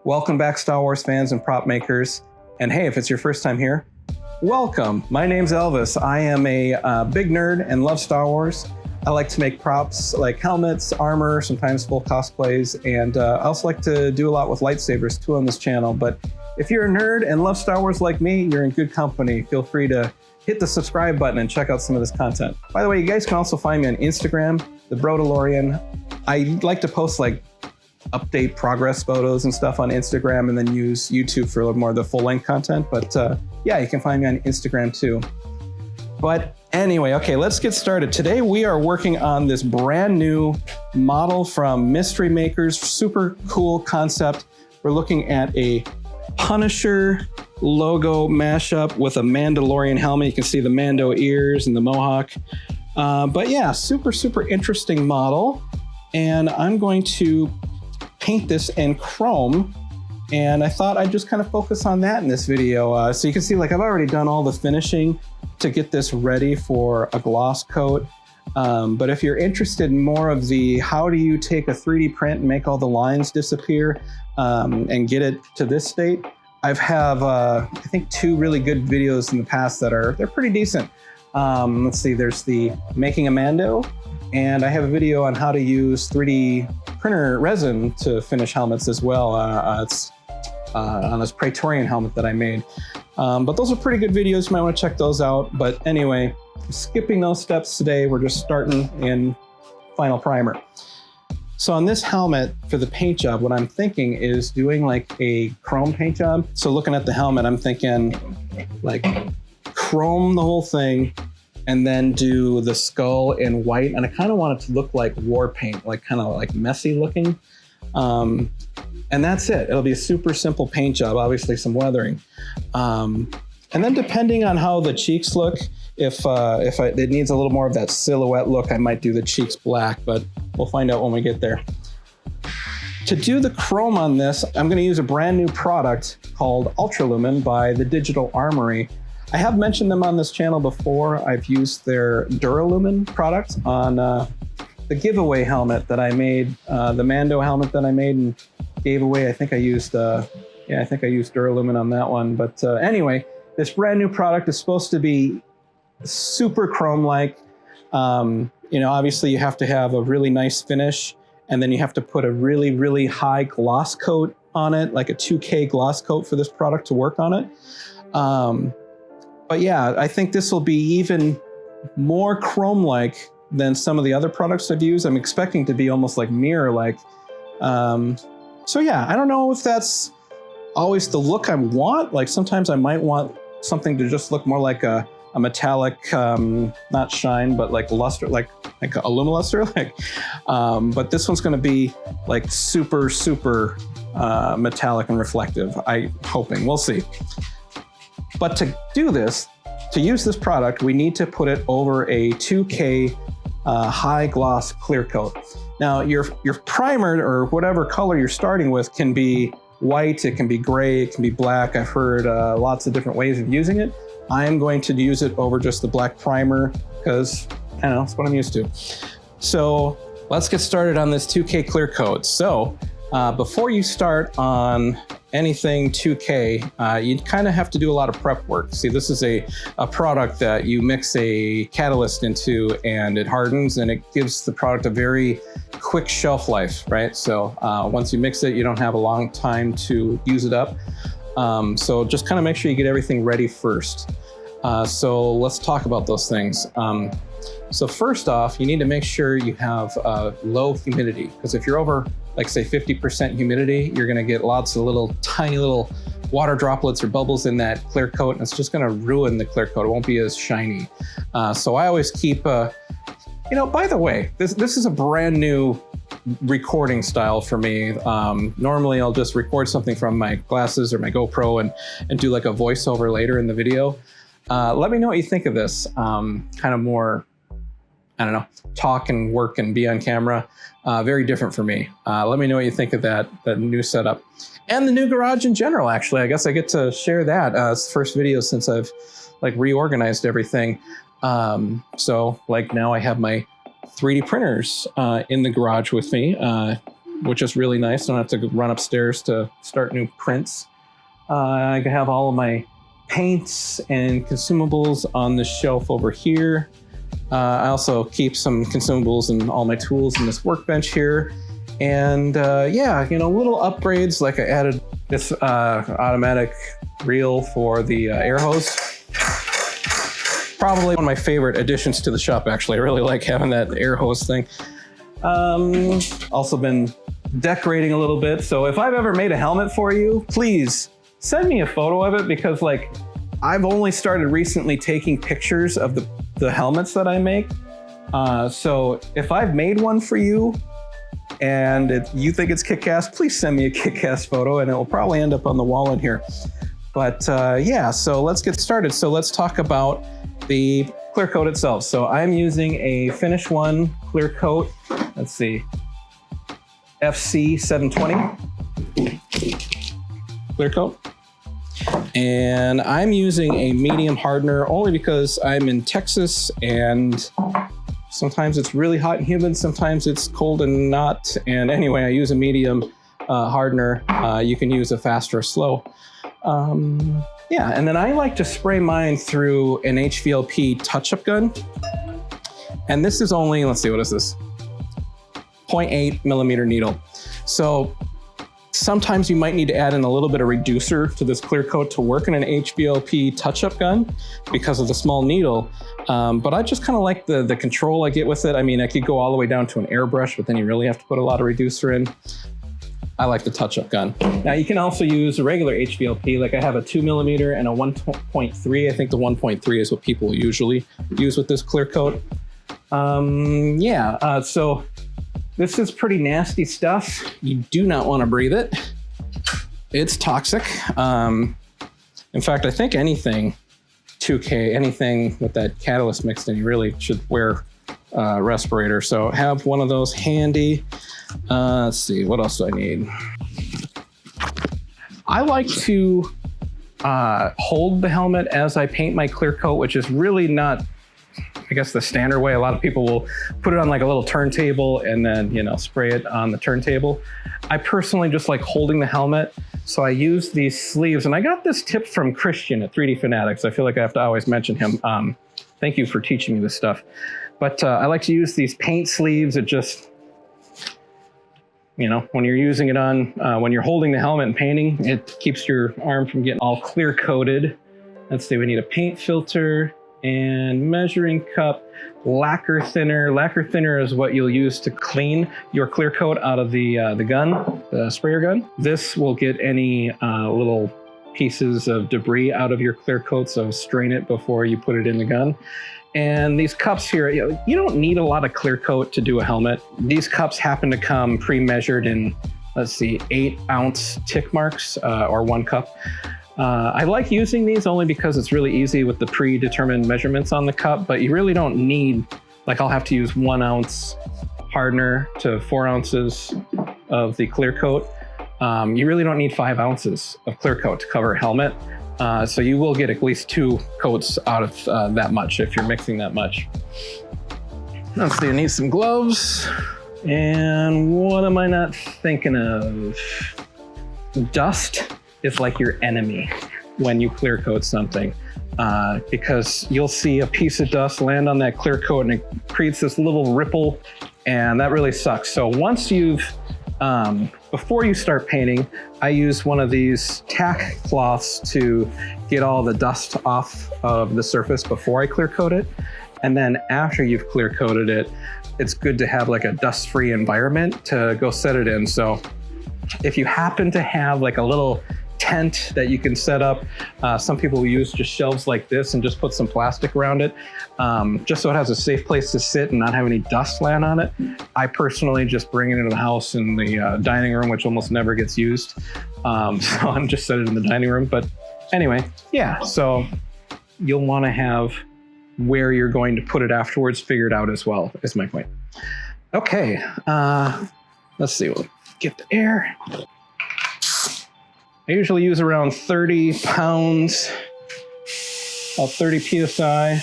Welcome back, Star Wars fans and prop makers. And hey, if it's your first time here, welcome. My name's Elvis. I am a big nerd and love Star Wars. I like to make props like helmets, armor, sometimes full cosplays, and I also like to do a lot with lightsabers too on this channel. But if you're a nerd and love Star Wars like me, you're in good company. Feel free to hit the subscribe button and check out some of this content. By the way, you guys can also find me on Instagram, the Mandalorian. I like to post like update progress photos and stuff on Instagram, and then use YouTube for a little more of the full-length content. But yeah, you can find me on Instagram too. But anyway, okay, let's get started. Today we are working on this brand new model from Mystery Makers. Super cool concept. We're looking at a Punisher logo mashup with a Mandalorian helmet. You can see the Mando ears and the mohawk. But yeah, super interesting model. And I'm going to paint this in chrome, and I thought I'd just kind of focus on that in this video. So you can see, like, I've already done all the finishing to get this ready for a gloss coat. But if you're interested in more of the how do you take a 3D print and make all the lines disappear and get it to this state, I think 2 really good videos in the past that they're pretty decent. Let's see, there's the Making a Mando, and I have a video on how to use 3D printer resin to finish helmets as well. It's on this Praetorian helmet that I made. But those are pretty good videos. You might want to check those out. But anyway, skipping those steps today, we're just starting in final primer. So on this helmet, for the paint job, what I'm thinking is doing like a chrome paint job. So looking at the helmet, I'm thinking like chrome the whole thing, and then do the skull in white. And I kind of want it to look like war paint, like kind of like messy looking. And that's it. It'll be a super simple paint job, obviously some weathering. And then depending on how the cheeks look, if it needs a little more of that silhouette look, I might do the cheeks black, but we'll find out when we get there. To do the chrome on this, I'm gonna use a brand new product called Ultralumen by the Digital Armory. I have mentioned them on this channel before. I've used their Duralumen product on the giveaway helmet that I made, the Mando helmet that I made and gave away. I think I used Duralumen on that one. But anyway, this brand new product is supposed to be super chrome-like. You know, obviously you have to have a really nice finish, and then you have to put a really high gloss coat on it, like a 2K gloss coat for this product to work on it. But yeah, I think this will be even more chrome-like than some of the other products I've used. I'm expecting to be almost like mirror-like. So yeah, I don't know if that's always the look I want. Like sometimes I might want something to just look more like a metallic, not shine, but like luster, like a lumiluster. But this one's gonna be like super metallic and reflective. I'm hoping, we'll see. But to do this, to use this product, we need to put it over a 2K high gloss clear coat. Now your primer or whatever color you're starting with can be white, it can be gray, it can be black. I've heard lots of different ways of using it. I am going to use it over just the black primer because, I don't know, that's what I'm used to. So let's get started on this 2K clear coat. So before you start on anything 2K, you kind of have to do a lot of prep work. See, this is a product that you mix a catalyst into and it hardens, and it gives the product a very quick shelf life, right? So once you mix it, you don't have a long time to use it up. So just kind of make sure you get everything ready first. So let's talk about those things. So first off, you need to make sure you have low humidity, because if you're over, like say 50% humidity, you're gonna get lots of tiny little water droplets or bubbles in that clear coat, and it's just gonna ruin the clear coat. It won't be as shiny. So I always keep, you know, by the way, this is a brand new recording style for me. Normally I'll just record something from my glasses or my GoPro and do like a voiceover later in the video. Let me know what you think of this. Kind of more, I don't know, talk and work and be on camera. Very different for me. Let me know what you think of that new setup. And the new garage in general, actually. I guess I get to share that. It's the first video since I've like reorganized everything. So like now I have my 3D printers in the garage with me. which is really nice. Don't have to run upstairs to start new prints. I have all of my paints and consumables on the shelf over here. I also keep some consumables and all my tools in this workbench here. And yeah, you know, little upgrades, like I added this automatic reel for the air hose. Probably one of my favorite additions to the shop, actually. I really like having that air hose thing. Also been decorating a little bit. So if I've ever made a helmet for you, please send me a photo of it, because like I've only started recently taking pictures of the helmets that I make. So if I've made one for you and you think it's kick-ass, please send me a kick-ass photo and it will probably end up on the wall in here. But yeah, so let's get started. So let's talk about the Clearcoat itself. So I'm using a Finish One Clearcoat. Let's see, FC 720 Clearcoat. And I'm using a medium hardener only because I'm in Texas and sometimes it's really hot and humid, sometimes it's cold and not. And anyway, I use a medium hardener. You can use a fast or slow. Yeah, and then I like to spray mine through an HVLP Touch Up Gun. And this is only, let's see, what is this? 0.8 millimeter needle. So sometimes you might need to add in a little bit of reducer to this Clearcoat to work in an HVLP Touch Up Gun because of the small needle. But I just kind of like the control I get with it. I mean, I could go all the way down to an airbrush, but then you really have to put a lot of reducer in. I like the Touch Up Gun. Now you can also use a regular HVLP, like I have a 2 millimeter and a 1.3. I think the 1.3 is what people usually use with this Clearcoat. Yeah, so this is pretty nasty stuff. You do not want to breathe it. It's toxic. In fact, I think anything 2K, anything with that catalyst mixed in, you really should wear a respirator. So have one of those handy. Let's see, what else do I need? I like to hold the helmet as I paint my Clearcoat, which is really not, I guess, the standard way. A lot of people will put it on like a little turntable and then, you know, spray it on the turntable. I personally just like holding the helmet. So I use these sleeves, and I got this tip from Christian at 3D Fanatics. I feel like I have to always mention him. Thank you for teaching me this stuff. But I like to use these paint sleeves. It just, you know, when you're using it on, when you're holding the helmet and painting, it keeps your arm from getting all clear coated. Let's see, we need a paint filter and measuring cup, lacquer thinner. Lacquer thinner is what you'll use to clean your Clearcoat out of the gun, the sprayer gun. This will get any little pieces of debris out of your Clearcoat, so strain it before you put it in the gun. And these cups here, you don't need a lot of Clearcoat to do a helmet. These cups happen to come pre-measured in, let's see, 8-ounce tick marks, or 1 cup. I like using these only because it's really easy with the predetermined measurements on the cup, but you really don't need, like I'll have to use 1 ounce hardener to 4 ounces of the Clearcoat. You really don't need 5 ounces of Clearcoat to cover a helmet. So you will get at least 2 coats out of that much if you're mixing that much. Let's see, I need some gloves. And what am I not thinking of? Dust is like your enemy when you Clearcoat something, because you'll see a piece of dust land on that Clearcoat and it creates this little ripple, and that really sucks. So once you've, before you start painting, I use one of these tack cloths to get all the dust off of the surface before I Clearcoat it. And then after you've Clearcoated it, it's good to have like a dust-free environment to go set it in. So if you happen to have like a little tent that you can set up, some people will use just shelves like this and just put some plastic around it, just so it has a safe place to sit and not have any dust land on it. I personally just bring it into the house in the dining room, which almost never gets used. So I'm just set it in the dining room. But anyway, yeah, so you'll want to have where you're going to put it afterwards figured out as well, is my point. Okay, let's see, we'll get the air. I usually use around 30 pounds, about 30 PSI.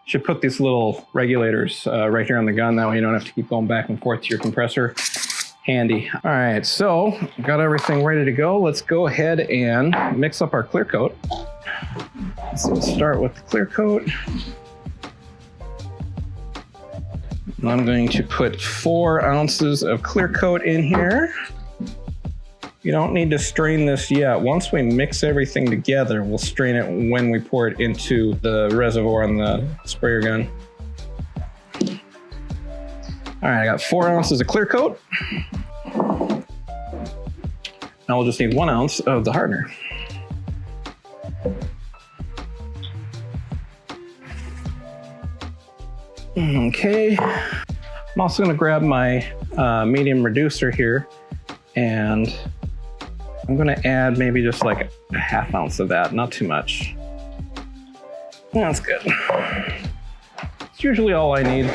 Should put these little regulators right here on the gun. That way you don't have to keep going back and forth to your compressor. Handy. All right, so got everything ready to go. Let's go ahead and mix up our clear coat. So we'll start with the clear coat. And I'm going to put 4 ounces of clear coat in here. You don't need to strain this yet. Once we mix everything together, we'll strain it when we pour it into the reservoir on the sprayer gun. All right, I got 4 ounces of clear coat. Now we'll just need 1 ounce of the hardener. Okay, I'm also gonna grab my medium reducer here, and I'm gonna add maybe just like a ½ ounce of that, not too much. That's good. It's usually all I need.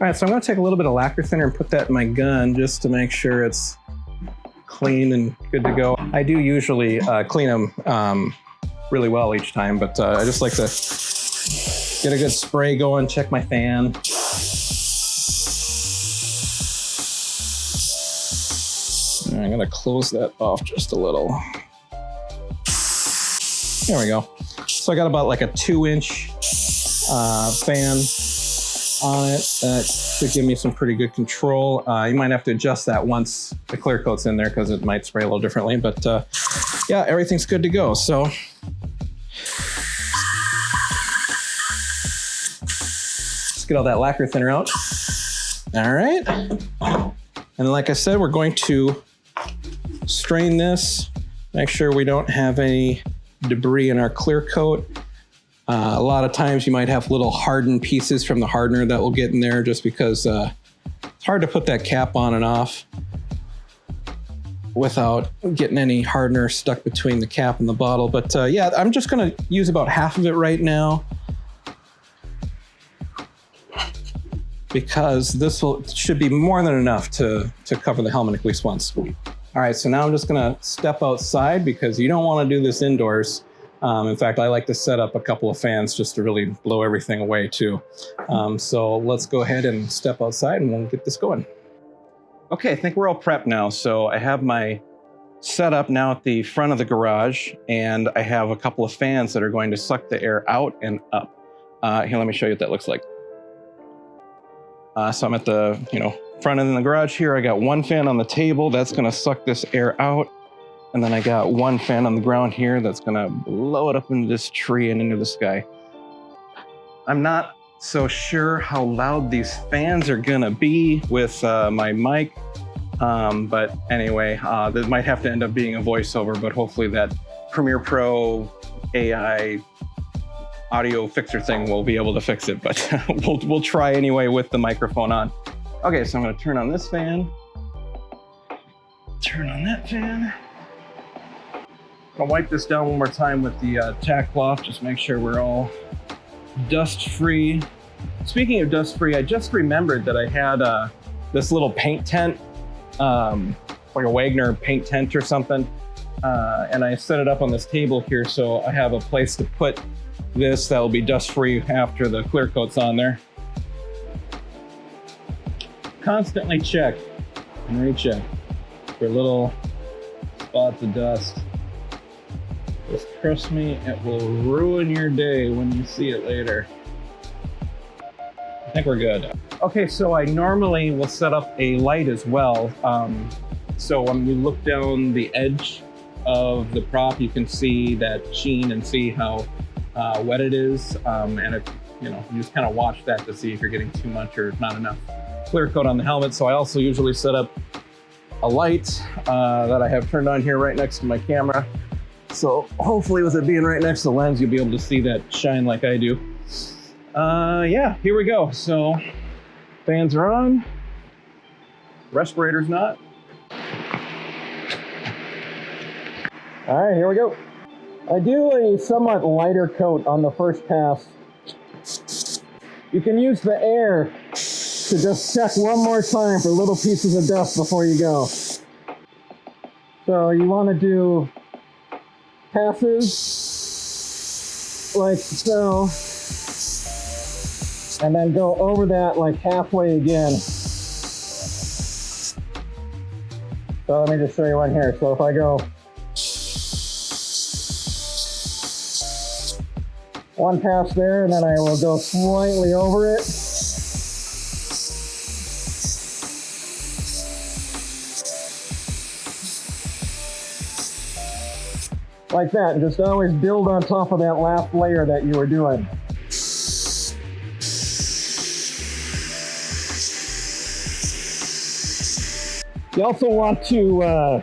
All right, so I'm gonna take a little bit of lacquer thinner and put that in my gun just to make sure it's clean and good to go. I do usually clean them really well each time, but I just like to get a good spray going, check my fan. I'm gonna close that off just a little. There we go. So I got about like a 2-inch fan on it. That should give me some pretty good control. You might have to adjust that once the clear coat's in there because it might spray a little differently, but yeah, everything's good to go. So let's get all that lacquer thinner out. All right. And like I said, we're going to strain this, make sure we don't have any debris in our clear coat. A lot of times you might have little hardened pieces from the hardener that will get in there just because it's hard to put that cap on and off without getting any hardener stuck between the cap and the bottle. But yeah, I'm just gonna use about half of it right now because should be more than enough to cover the helmet at least once. All right, so now I'm just gonna step outside because you don't wanna do this indoors. In fact, I like to set up a couple of fans just to really blow everything away too. So let's go ahead and step outside and we'll get this going. Okay, I think we're all prepped now. So I have my setup now at the front of the garage, and I have a couple of fans that are going to suck the air out and up. Here, let me show you what that looks like. So I'm at the front end of the garage here. I got 1 fan on the table that's gonna suck this air out. And then I got 1 fan on the ground here that's gonna blow it up into this tree and into the sky. I'm not so sure how loud these fans are gonna be with my mic. But anyway, that might have to end up being a voiceover, but hopefully that Premiere Pro AI audio fixer thing will be able to fix it, but we'll try anyway with the microphone on. Okay, so I'm gonna turn on this fan. Turn on that fan. I'll wipe this down one more time with the tack cloth, just make sure we're all dust-free. Speaking of dust-free, I just remembered that I had this little paint tent, like a Wagner paint tent or something, and I set it up on this table here so I have a place to put this that will be dust-free after the clear coat's on there. Constantly check and recheck for little spots of dust. Just trust me, it will ruin your day when you see it later. I think we're good. Okay, so I normally will set up a light as well. So when we look down the edge of the prop, you can see that sheen and see how wet it is. And if, you just kind of watch that to see if you're getting too much or not enough clear coat on the helmet. So I also usually set up a light that I have turned on here right next to my camera. So hopefully with it being right next to the lens, you'll be able to see that shine like I do. Yeah, here we go. So fans are on, respirator's not. All right, here we go. I do a somewhat lighter coat on the first pass You can use the air to just check one more time for little pieces of dust before you go. So you want to do passes like so, and then go over that like halfway again. So let me just show you one here. So if I go one pass there, and then I will go slightly over it. Like that, and just always build on top of that last layer that you were doing. You also want to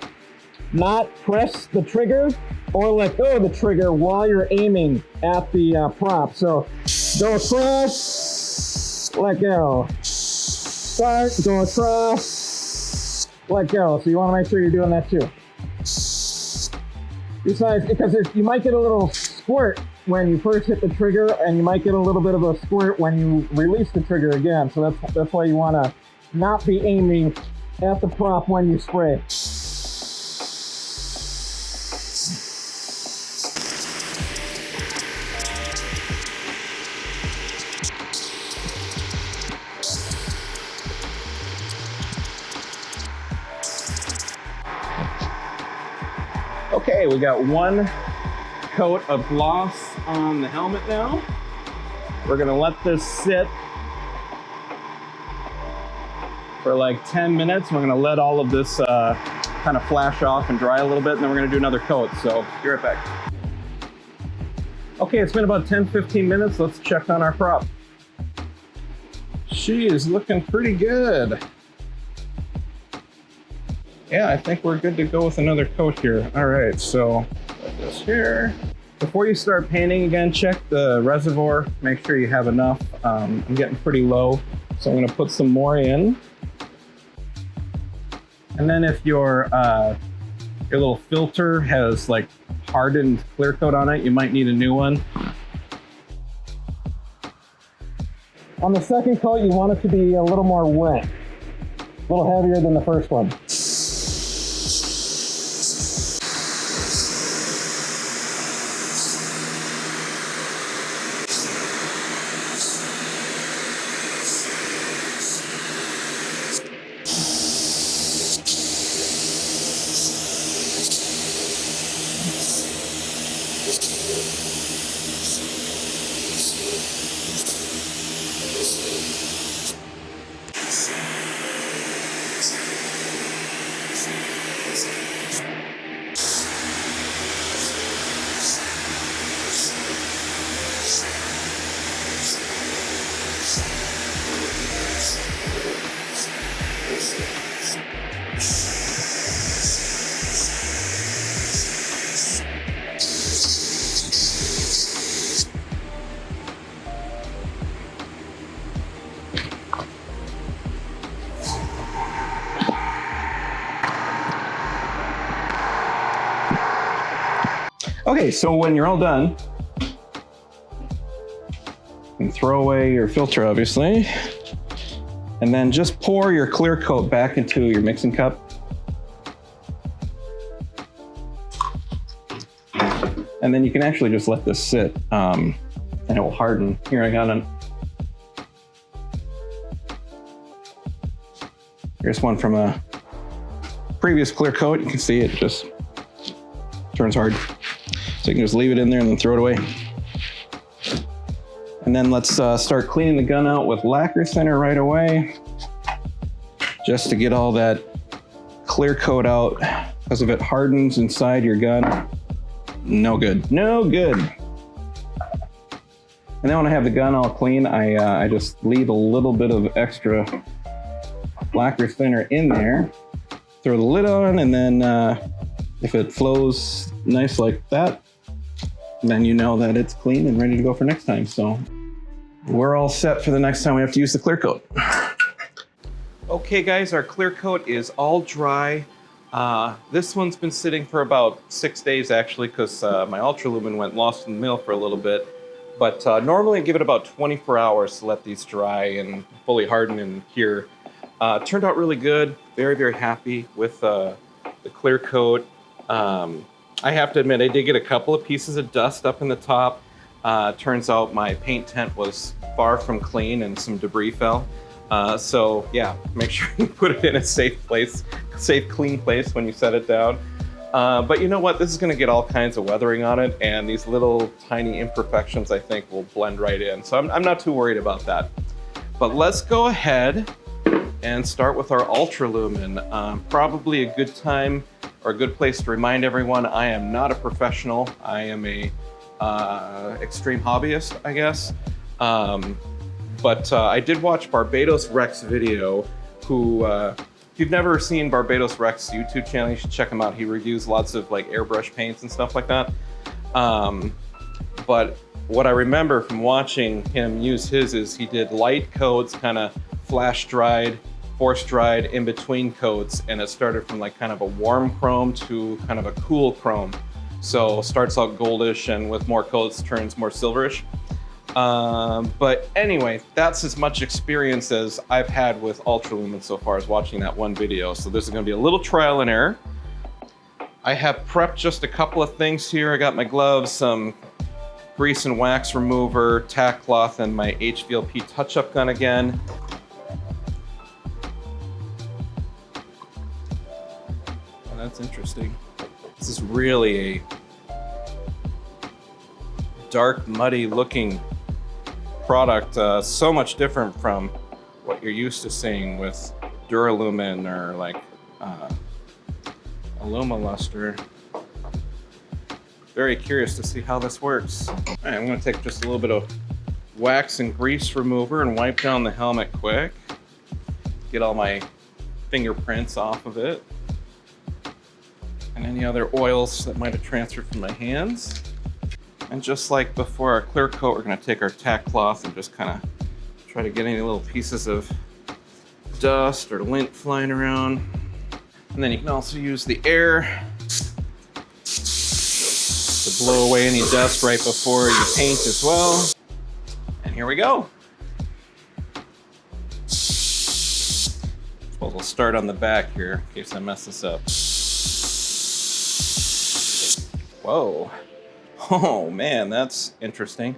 not press the trigger or let go of the trigger while you're aiming at the prop. So go across, let go. Start, go across, let go. So you want to make sure you're doing that too. Besides, because you might get a little squirt when you first hit the trigger, and you might get a little bit of a squirt when you release the trigger again. So that's why you want to not be aiming at the prop when you spray. Okay, we got one coat of gloss on the helmet now. We're gonna let this sit for like 10 minutes. We're gonna let all of this kind of flash off and dry a little bit, and then we're gonna do another coat. So be right back. Okay, it's been about 10-15 minutes. Let's check on our prop. She is looking pretty good. Yeah, I think we're good to go with another coat here. All right, so put this here. Before you start painting again, check the reservoir. Make sure you have enough. I'm getting pretty low, so I'm gonna put some more in. And then if your little filter has like hardened clear coat on it, you might need a new one. On the second coat, you want it to be a little more wet, a little heavier than the first one. Okay, so when you're all done, you can throw away your filter, obviously, and then just pour your clear coat back into your mixing cup. And then you can actually just let this sit, and it will harden. Here, I got here's one from a previous clear coat. You can see it just turns hard. So you can just leave it in there and then throw it away. And then let's start cleaning the gun out with lacquer thinner right away, just to get all that clear coat out, because if it hardens inside your gun, no good, no good. And then when I have the gun all clean, I just leave a little bit of extra lacquer thinner in there, throw the lid on, and then if it flows nice like that, then you know that it's clean and ready to go for next time. So we're all set for the next time we have to use the clear coat. Okay guys, our clear coat is all dry. This one's been sitting for about 6 days actually, because my Ultralumen went lost in the mail for a little bit. But normally I give it about 24 hours to let these dry and fully harden and cure. Turned out really good. Very, very happy with the clear coat. I have to admit, I did get a couple of pieces of dust up in the top. Turns out my paint tent was far from clean and some debris fell. So yeah, make sure you put it in a safe place, safe, clean place when you set it down. But you know what? This is going to get all kinds of weathering on it, and these little tiny imperfections I think will blend right in. So I'm not too worried about that. But let's go ahead and start with our Ultralumen. Probably a good time or a good place to remind everyone I am not a professional. I am a extreme hobbyist, I guess. But I did watch Barbados Rex video, who, if you've never seen Barbados Rex YouTube channel, you should check him out. He reviews lots of like airbrush paints and stuff like that. But what I remember from watching him use his is he did light coats, kind of flash dried, force dried in between coats, and it started from like kind of a warm chrome to kind of a cool chrome. So starts out goldish and with more coats turns more silverish. But anyway, that's as much experience as I've had with Ultralumen so far as watching that one video. So this is going to be a little trial and error. I have prepped just a couple of things here. I got my gloves, some grease and wax remover, tack cloth, and my HVLP Touch Up Gun again. Oh, that's interesting. This is really a dark, muddy looking product, so much different from what you're used to seeing with Duralumin or like Aluma-Luster. Very curious to see how this works. All right, I'm gonna take just a little bit of wax and grease remover and wipe down the helmet quick. Get all my fingerprints off of it. And any other oils that might have transferred from my hands. And just like before our clear coat, we're gonna take our tack cloth and just kind of try to get any little pieces of dust or lint flying around. And then you can also use the air to blow away any dust right before you paint as well. And here we go. Suppose we'll start on the back here in case I mess this up. Whoa. Oh man, that's interesting.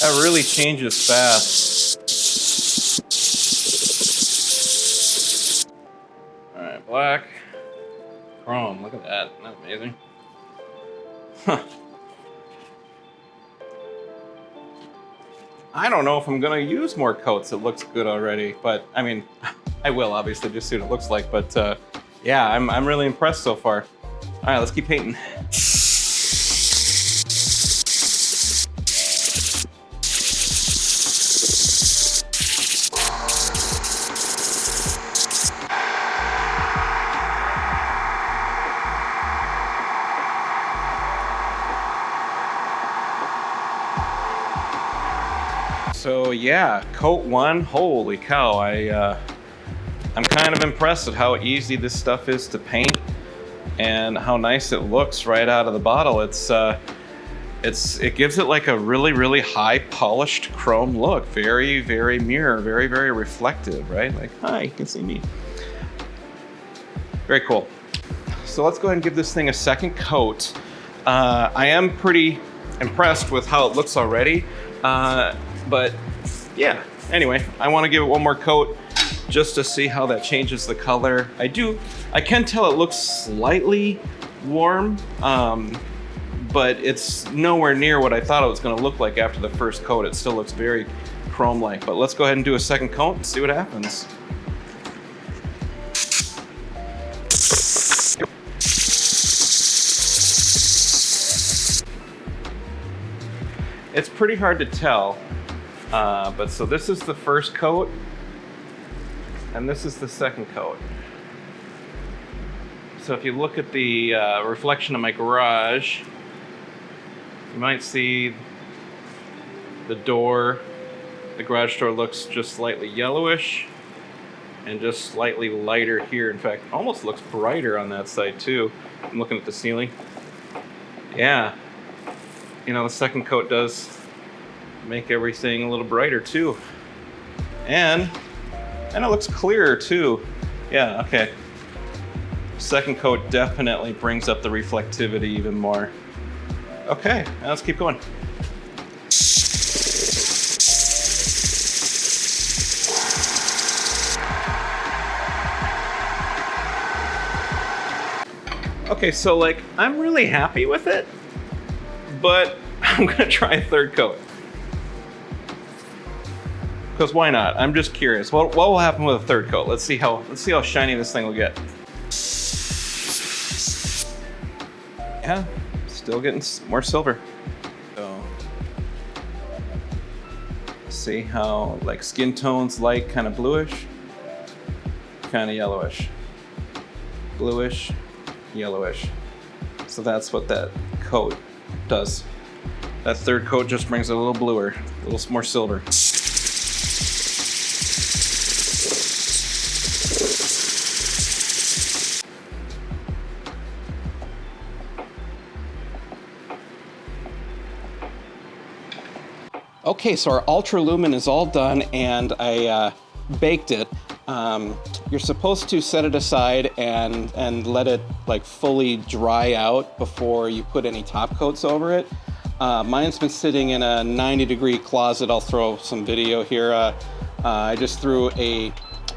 That really changes fast. All right, black, chrome, look at that, isn't that amazing? Huh. I don't know if I'm gonna use more coats. It looks good already, but I mean, I will obviously just see what it looks like, but yeah, I'm really impressed so far. All right, let's keep painting. So yeah, coat one, holy cow, I'm kind of impressed at how easy this stuff is to paint and how nice it looks right out of the bottle. It gives it like a really, really high polished chrome look. Very, very mirror, very, very reflective, right? Like, hi, you can see me. Very cool. So let's go ahead and give this thing a second coat. I am pretty impressed with how it looks already. But yeah, anyway, I want to give it one more coat just to see how that changes the color. I can tell it looks slightly warm, but it's nowhere near what I thought it was going to look like after the first coat. It still looks very chrome-like, but let's go ahead and do a second coat and see what happens. It's pretty hard to tell. But so this is the first coat, and this is the second coat. So if you look at the reflection of my garage, you might see the door The garage door looks just slightly yellowish and just slightly lighter here. In fact, almost looks brighter on that side too. I'm looking at the ceiling. Yeah, you know, the second coat does make everything a little brighter too. And it looks clearer too. Yeah, okay. Second coat definitely brings up the reflectivity even more. Okay, now let's keep going. Okay, so like, I'm really happy with it, but I'm gonna try a third coat. Because why not? I'm just curious. What will happen with a third coat? Let's see how shiny this thing will get. Yeah, still getting more silver. So, see how like skin tones light, kind of bluish, kind of yellowish, bluish, yellowish. So that's what that coat does. That third coat just brings it a little bluer, a little more silver. Okay, so our Ultralumen is all done, and I baked it. You're supposed to set it aside and let it like fully dry out before you put any top coats over it. Mine's been sitting in a 90-degree closet. I'll throw some video here. I just threw a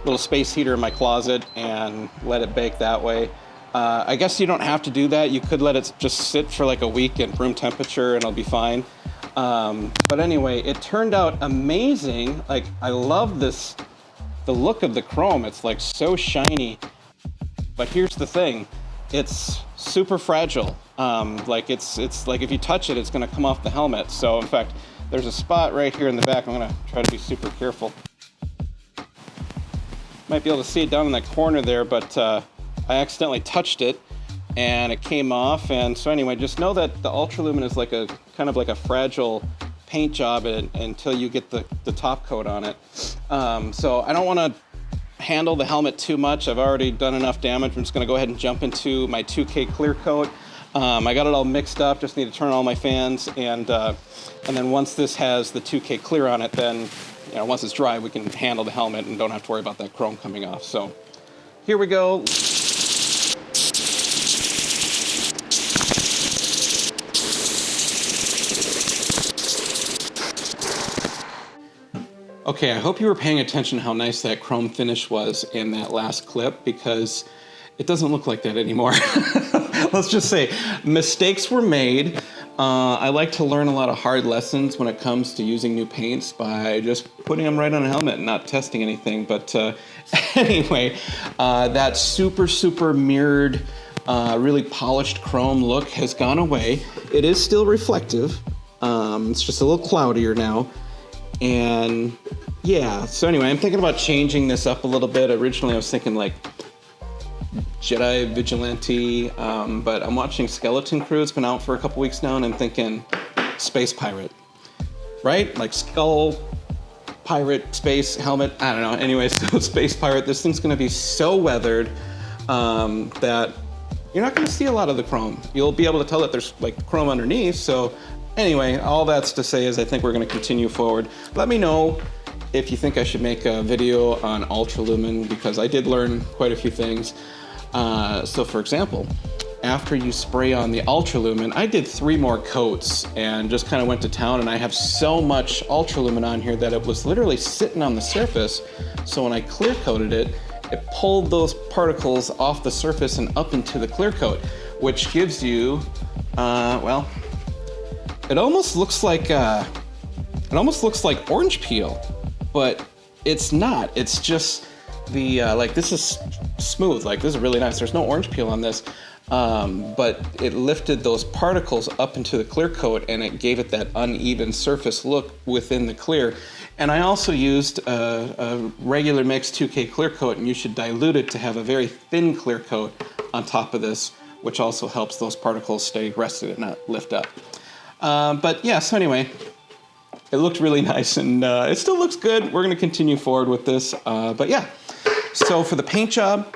little space heater in my closet and let it bake that way. I guess you don't have to do that. You could let it just sit for like a week at room temperature and it'll be fine. But anyway, it turned out amazing. Like, I love this, the look of the chrome. It's like so shiny. But here's the thing, it's super fragile. Like it's like if you touch it, it's gonna come off the helmet. So in fact, there's a spot right here in the back. I'm gonna try to be super careful. Might be able to see it down in that corner there, but I accidentally touched it and it came off. And so anyway, just know that the Ultralumen is like a kind of like a fragile paint job until you get the top coat on it. So I don't want to handle the helmet too much. I've already done enough damage. I'm just going to go ahead and jump into my 2K clear coat. I got it all mixed up. Just need to turn on all my fans, and then once this has the 2K clear on it, then once it's dry, we can handle the helmet and don't have to worry about that chrome coming off. So here we go. Okay, I hope you were paying attention to how nice that chrome finish was in that last clip, because it doesn't look like that anymore. Let's just say mistakes were made. I like to learn a lot of hard lessons when it comes to using new paints by just putting them right on a helmet and not testing anything. But anyway, that super mirrored, really polished chrome look has gone away. It is still reflective. It's just a little cloudier now. And yeah, so anyway, I'm thinking about changing this up a little bit. Originally I was thinking like Jedi Vigilante, but I'm watching Skeleton Crew. It's been out for a couple weeks now, and I'm thinking Space Pirate, right? Like skull, pirate, space, helmet, I don't know. Anyway, so Space Pirate, this thing's gonna be so weathered that you're not gonna see a lot of the chrome. You'll be able to tell that there's like chrome underneath. So anyway, all that's to say is I think we're gonna continue forward. Let me know if you think I should make a video on Ultralumen, because I did learn quite a few things. So for example, after you spray on the Ultralumen, I did 3 more coats and just kind of went to town, and I have so much Ultralumen on here that it was literally sitting on the surface. So when I clear coated it, it pulled those particles off the surface and up into the clear coat, which gives you, well, it almost looks like orange peel, but it's not. It's just the like, this is smooth. Like, this is really nice. There's no orange peel on this, but it lifted those particles up into the clear coat, and it gave it that uneven surface look within the clear. And I also used a regular mix 2K clear coat, and you should dilute it to have a very thin clear coat on top of this, which also helps those particles stay rested and not lift up. But yeah, so anyway, it looked really nice, and it still looks good. We're gonna continue forward with this, but yeah. So for the paint job,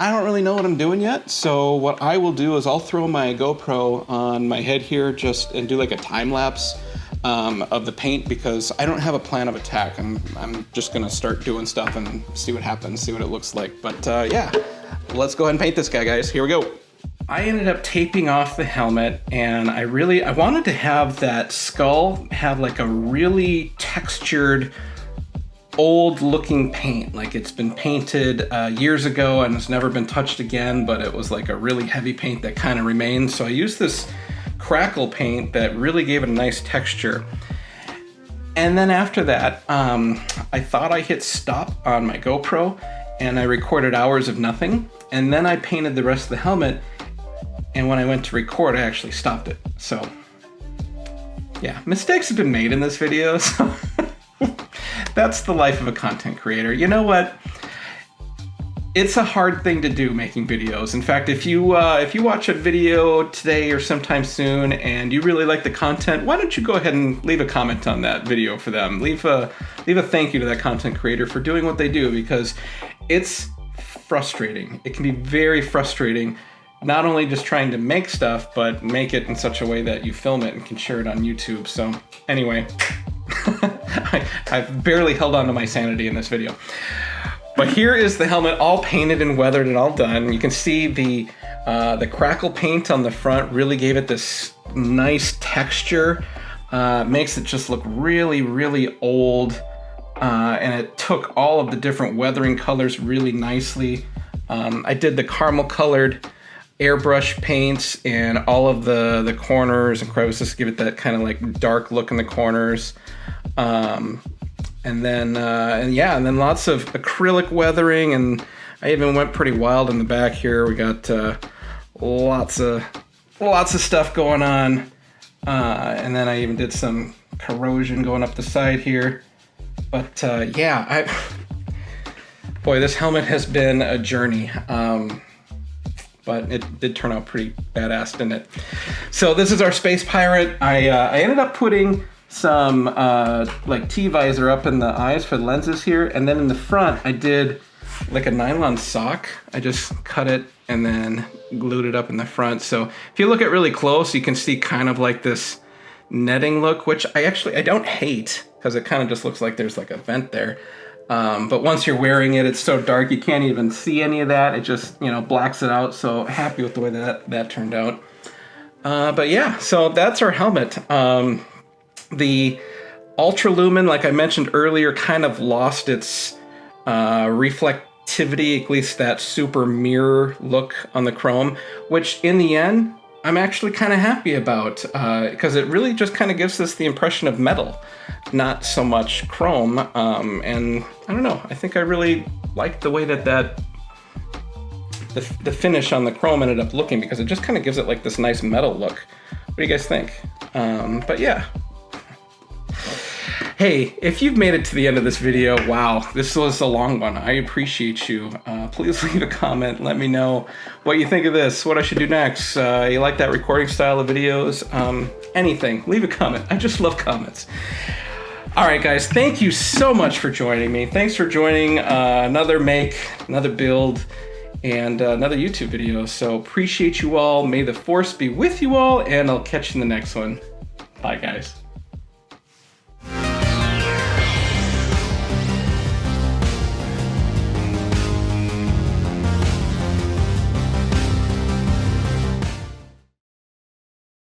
I don't really know what I'm doing yet. So what I will do is I'll throw my GoPro on my head here and do like a time lapse of the paint, because I don't have a plan of attack. I'm just gonna start doing stuff and see what happens, see what it looks like. But yeah, let's go ahead and paint this guy, guys. Here we go. I ended up taping off the helmet, and I wanted to have that skull have like a really textured, old looking paint, like it's been painted years ago and it's never been touched again, but it was like a really heavy paint that kind of remained. So I used this crackle paint that really gave it a nice texture. And then after that, I thought I hit stop on my GoPro and I recorded hours of nothing. And then I painted the rest of the helmet. And when I went to record, I actually stopped it. So yeah, mistakes have been made in this video. So that's the life of a content creator. You know what? It's a hard thing to do, making videos. In fact, if you watch a video today or sometime soon and you really like the content, why don't you go ahead and leave a comment on that video for them? Leave a thank you to that content creator for doing what they do, because it's frustrating. It can be very frustrating, not only just trying to make stuff, but make it in such a way that you film it and can share it on YouTube. So anyway, I've barely held on to my sanity in this video. But here is the helmet all painted and weathered and all done. You can see the crackle paint on the front really gave it this nice texture. Makes it just look really, really old. And it took all of the different weathering colors really nicely. I did the caramel colored airbrush paints and all of the corners and crevices to give it that kind of like dark look in the corners. And then lots of acrylic weathering, and I even went pretty wild in the back here. We got lots of stuff going on, and then I even did some corrosion going up the side here. But yeah, boy, this helmet has been a journey. But it did turn out pretty badass, didn't it? So this is our Space Pirate. I ended up putting some like T-visor up in the eyes for the lenses here, and then in the front I did like a nylon sock. I just cut it and then glued it up in the front. So if you look at really close, you can see kind of like this netting look, which I don't hate, because it kind of just looks like there's like a vent there. But once you're wearing it, it's so dark you can't even see any of that. It just, blacks it out. So happy with the way that turned out. But yeah, so that's our helmet. The Ultralumen, like I mentioned earlier, kind of lost its reflectivity, at least that super mirror look on the chrome, which in the end, I'm actually kind of happy about, because it really just kind of gives us the impression of metal, not so much chrome. And I don't know, I think I really liked the way that the finish on the chrome ended up looking, because it just kind of gives it like this nice metal look. What do you guys think? But yeah. Hey, if you've made it to the end of this video, wow, this was a long one. I appreciate you. Please leave a comment. Let me know what you think of this, what I should do next. You like that recording style of videos? Anything, leave a comment. I just love comments. All right, guys, thank you so much for joining me. Thanks for joining another make, another build, and another YouTube video. So appreciate you all. May the force be with you all, and I'll catch you in the next one. Bye, guys.